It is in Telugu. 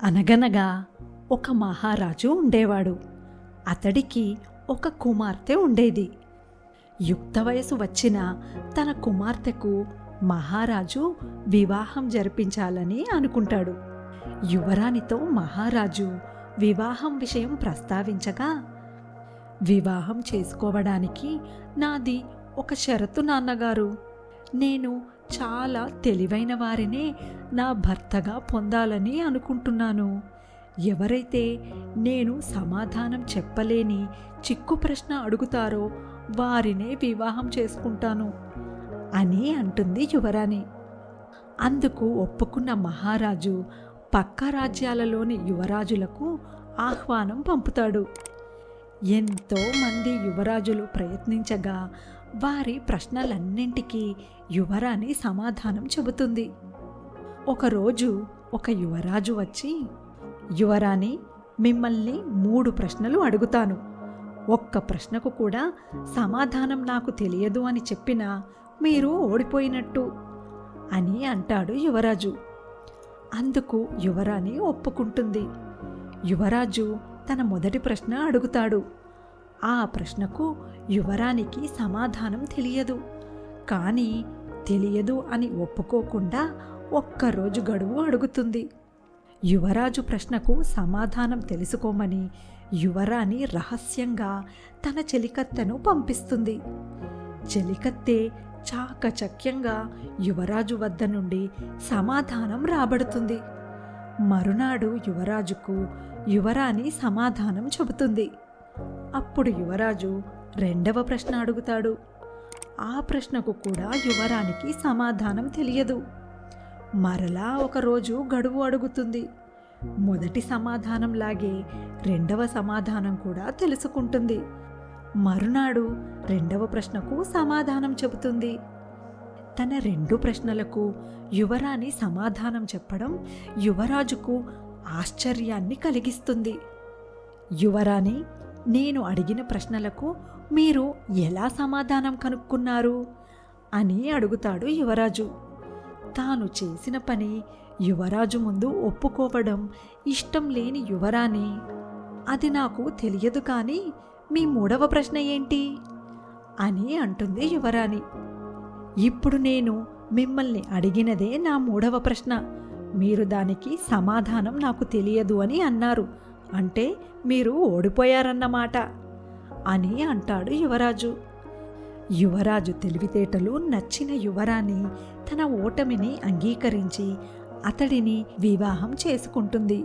అనగనగా ఒక మహారాజు ఉండేవాడు. అతడికి ఒక కుమార్తె ఉండేది. యుక్త వయసు వచ్చిన తన కుమార్తెకు మహారాజు వివాహం జరిపించాలని అనుకుంటాడు. యువరాణితో మహారాజు వివాహం విషయం ప్రస్తావించగా, వివాహం చేసుకోవడానికి నాది ఒక షరతు నాన్నగారు. నేను చాలా తెలివైన వారినే నా భర్తగా పొందాలని అనుకుంటున్నాను. ఎవరైతే నేను సమాధానం చెప్పలేని చిక్కు ప్రశ్న అడుగుతారో వారినే వివాహం చేసుకుంటాను అని అంటుంది యువరాణి. అందుకు ఒప్పుకున్న మహారాజు పక్క రాజ్యాలలోని యువరాజులకు ఆహ్వానం పంపుతాడు. ఎంతో మంది యువరాజులు ప్రయత్నించగా వారి ప్రశ్నలన్నింటికీ యువరాణి సమాధానం చెబుతుంది. ఒకరోజు ఒక యువరాజు వచ్చి, యువరాణి, మిమ్మల్ని 3 ప్రశ్నలు అడుగుతాను. ఒక్క ప్రశ్నకు కూడా సమాధానం నాకు తెలియదు అని చెప్పినా మీరు ఓడిపోయినట్టు అని అంటాడు యువరాజు. అందుకు యువరాణి ఒప్పుకుంటుంది. యువరాజు తన మొదటి ప్రశ్న అడుగుతాడు. ఆ ప్రశ్నకు యువరాణికి సమాధానం తెలియదు. కానీ తెలియదు అని ఒప్పుకోకుండా ఒక్కరోజు గడువు అడుగుతుంది. యువరాజు ప్రశ్నకు సమాధానం తెలుసుకోమని యువరాణి రహస్యంగా తన చెలికత్తెను పంపిస్తుంది. చెలికత్తె చాకచక్యంగా యువరాజు వద్ద నుండి సమాధానం రాబడుతుంది. మరునాడు యువరాజుకు యువరాణి సమాధానం చెబుతుంది. అప్పుడు యువరాజు 2వ ప్రశ్న అడుగుతాడు. ఆ ప్రశ్నకు కూడా యువరానికి సమాధానం తెలియదు. మరలా ఒకరోజు గడువు అడుగుతుంది. మొదటి సమాధానంలాగే 2వ సమాధానం కూడా తెలుసుకుంటుంది. మరునాడు 2వ ప్రశ్నకు సమాధానం చెబుతుంది. తన 2 ప్రశ్నలకు యువరాణి సమాధానం చెప్పడం యువరాజుకు ఆశ్చర్యాన్ని కలిగిస్తుంది. యువరాణి, నేను అడిగిన ప్రశ్నలకు మీరు ఎలా సమాధానం కనుక్కున్నారు అని అడుగుతాడు యువరాజు. తాను చేసిన పని యువరాజు ముందు ఒప్పుకోవడం ఇష్టం లేని యువరాణి, అది నాకు తెలియదు, కానీ మీ 3వ ప్రశ్న ఏంటి అని అంటుంది యువరాణి. ఇప్పుడు నేను మిమ్మల్ని అడిగినదే నా 3వ ప్రశ్న. మీరు దానికి సమాధానం నాకు తెలియదు అని అన్నారు, అంటే మీరు ఓడిపోయారన్నమాట అని అంటాడు యువరాజు. యువరాజు తెలివితేటలు నచ్చిన యువరాణి తన ఓటమిని అంగీకరించి అతడిని వివాహం చేసుకుంటుంది.